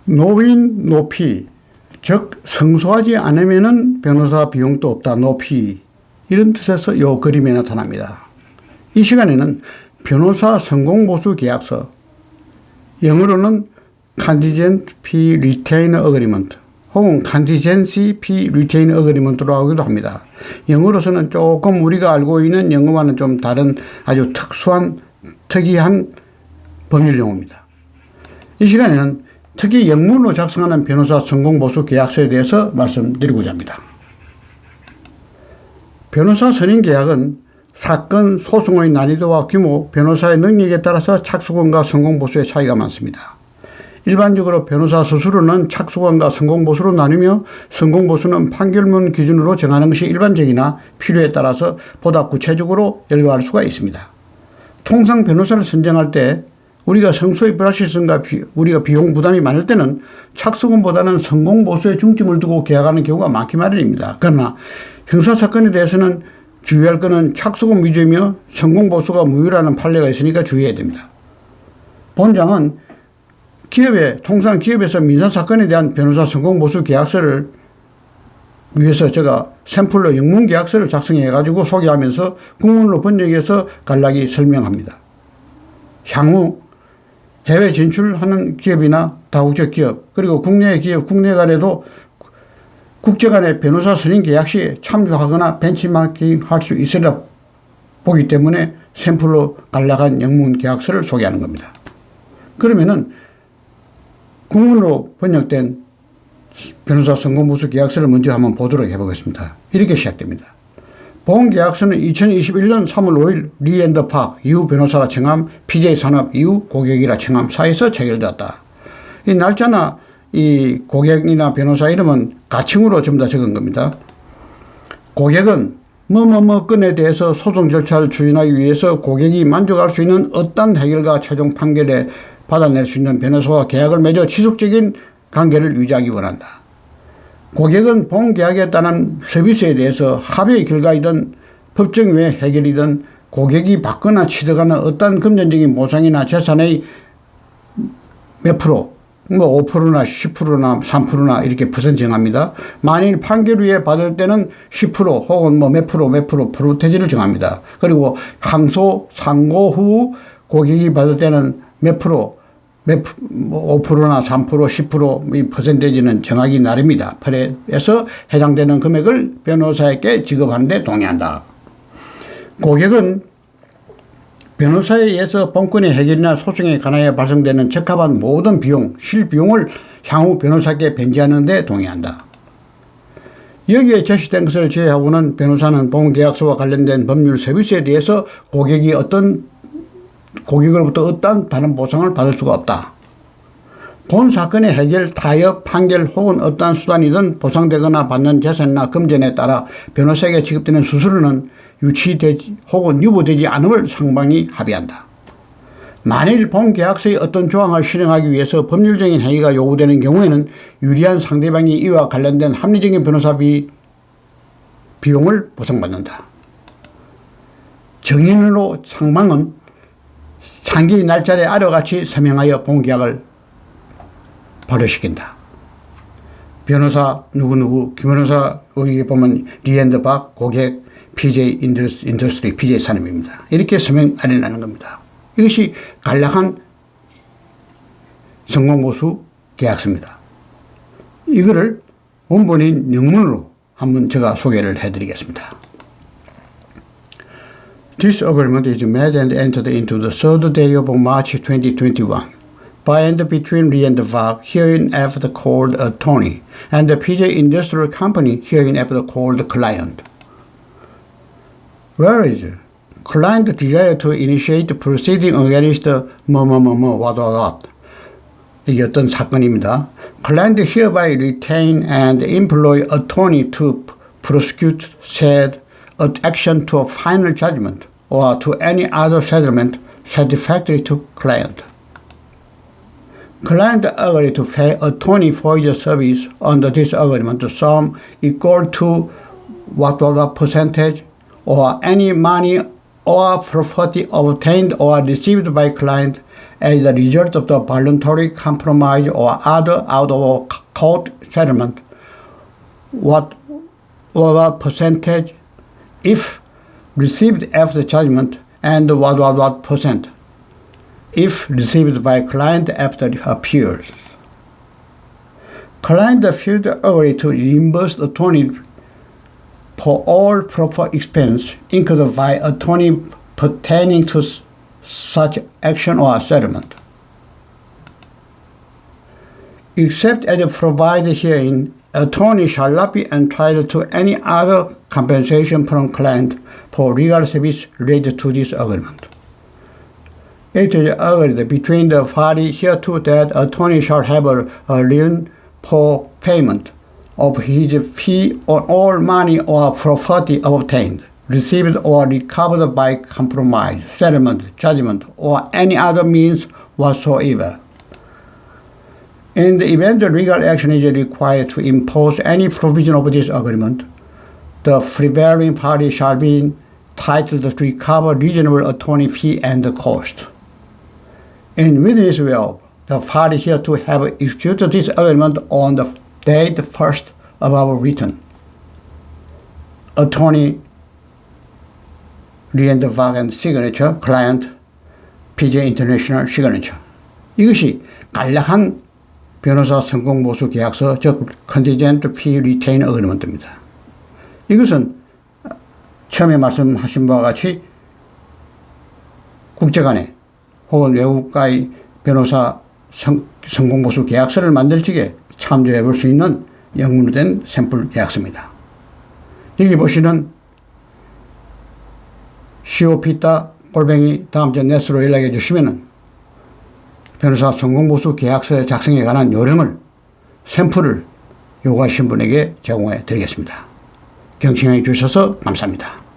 노인 노피, 즉 성소하지 않으면 변호사 비용도 없다. 노피, 이런 뜻에서 이 그림에 나타납니다. 이 시간에는 변호사 성공보수 계약서, 영어로는 Contingent Fee Retainer Agreement 혹은 Contingency Fee Retainer Agreement로 하기도 합니다. 영어로서는 조금 우리가 알고 있는 영어와는 좀 다른 아주 특이한 법률 용어입니다. 이 시간에는 특히 영문으로 작성하는 변호사 성공보수 계약서에 대해서 말씀드리고자 합니다. 변호사 선임 계약은 사건 소송의 난이도와 규모, 변호사의 능력에 따라서 착수권과 성공보수의 차이가 많습니다. 일반적으로 변호사 스스로는 착수권과 성공보수로 나누며 성공보수는 판결문 기준으로 정하는 것이 일반적이나 필요에 따라서 보다 구체적으로 열거할 수가 있습니다. 통상 변호사를 선정할 때 우리가 성소의 불확실성과 우리가 비용 부담이 많을 때는 착수권보다는 성공보수에 중점을 두고 계약하는 경우가 많기 마련입니다. 그러나 형사사건에 대해서는 주의할 것은 착수권 위주이며 성공보수가 무효라는 판례가 있으니까 주의해야 됩니다. 본장은 통상 기업에서 민사사건에 대한 변호사 성공보수 계약서를 위해서 제가 샘플로 영문 계약서를 작성해 가지고 소개하면서 국문으로 번역해서 간략히 설명합니다. 향후 해외 진출하는 기업이나 다국적 기업, 그리고 국내 기업, 국내 간에도 국제 간의 변호사 선임 계약 시에 참조하거나 벤치마킹 할 수 있으리라 보기 때문에 샘플로 간략한 영문 계약서를 소개하는 겁니다. 그러면은 국문으로 번역된 변호사 성공보수 계약서를 먼저 한번 보도록 해보겠습니다. 이렇게 시작됩니다. 본 계약서는 2021년 3월 5일 리앤더팍 이후 변호사라 청함, PJ산업 이후 고객이라 청함 사이에서 체결되었다. 이 날짜나 이 고객이나 변호사 이름은 가칭으로 전부 다 적은 겁니다. 고객은 뭐뭐뭐 건에 대해서 소송 절차를 추진하기 위해서 고객이 만족할 수 있는 어떤 해결과 최종 판결에 받아낼 수 있는 변호사와 계약을 맺어 지속적인 관계를 유지하기 원한다. 고객은 본 계약에 따른 서비스에 대해서 합의의 결과이든 법정 외 해결이든 고객이 받거나 취득하는 어떤 금전적인 보상이나 재산의 몇 프로, 5%나 10%나 3%나 이렇게 퍼센트 정합니다. 만일 판결 후에 받을 때는 10% 혹은 몇 프로 프로테지를 정합니다. 그리고 항소, 상고 후 고객이 받을 때는 몇 프로, 5%나 3%, 10% 이 퍼센테이지는 정하기 나름이다. 그래서 해당되는 금액을 변호사에게 지급하는 데 동의한다. 고객은 변호사에 의해서 본건의 해결이나 소송에 관하여 발생되는 적합한 모든 비용, 실비용을 향후 변호사에게 변제하는 데 동의한다. 여기에 제시된 것을 제외하고는 변호사는 본 계약서와 관련된 법률 서비스에 대해서 고객으로부터 어떠한 다른 보상을 받을 수가 없다. 본 사건의 해결, 타협, 판결 혹은 어떠한 수단이든 보상되거나 받는 재산이나 금전에 따라 변호사에게 지급되는 수수료는 유치되지 혹은 유보되지 않음을 상방이 합의한다. 만일 본 계약서의 어떤 조항을 실행하기 위해서 법률적인 행위가 요구되는 경우에는 유리한 상대방이 이와 관련된 합리적인 변호사비 비용을 보상받는다. 정인으로 상방은 상기 날짜를 아래와 같이 서명하여 본 계약을 발효시킨다. 변호사 누구누구, 김변호사 여기 보면 리앤더박, 고객, PJ 인더스트리, PJ 산업입니다. 이렇게 서명 안내하는 겁니다. 이것이 간략한 성공보수 계약서입니다. 이거를 원본인 영문으로 한번 제가 소개를 해드리겠습니다. This agreement is made and entered into the third day of March 2021 by and between 리앤더박, hereinafter called attorney, and the PJ Industrial Company, hereinafter called client. Whereas client desire to initiate proceeding against what 이게 어떤 사건입니다. Client hereby retain and employ attorney to prosecute said action to a final judgment or to any other settlement satisfactory to client. Client agreed to pay attorney for the service under this agreement to sum equal to what percentage or any money or property obtained or received by client as a result of the voluntary compromise or other out-of-court settlement, what percentage if received after judgment, and what percent if received by client after appeals. Client should agree to reimburse attorney for all proper expense incurred by attorney pertaining to such action or settlement, except as provided herein. Attorney shall not be entitled to any other compensation from client for legal service related to this agreement. It is agreed between the parties hereto that attorney shall have a lien for payment of his fee on all money or property obtained, received or recovered by compromise, settlement, judgment, or any other means whatsoever. In the event the legal action is required to impose any provision of this agreement, the prevailing party shall be entitled to recover reasonable attorney fee and cost. In witness whereof, the party hereto have executed this agreement on the date first above written. Attorney 리앤드바겐 signature, client PJ International signature. 이것이 간략한 변호사 성공보수 계약서, 즉 Contingent Fee Retainer Agreement입니다. 이것은 처음에 말씀하신 바와 같이 국제간의 혹은 외국과의 변호사 성공보수 계약서를 만들 적에 참조해 볼 수 있는 영문으로 된 샘플 계약서입니다. 여기 보시는 copita@다음전넷으로 연락해 주시면 변호사 성공보수 계약서 작성에 관한 요령을, 샘플을 요구하신 분에게 제공해 드리겠습니다. 경청해 주셔서 감사합니다.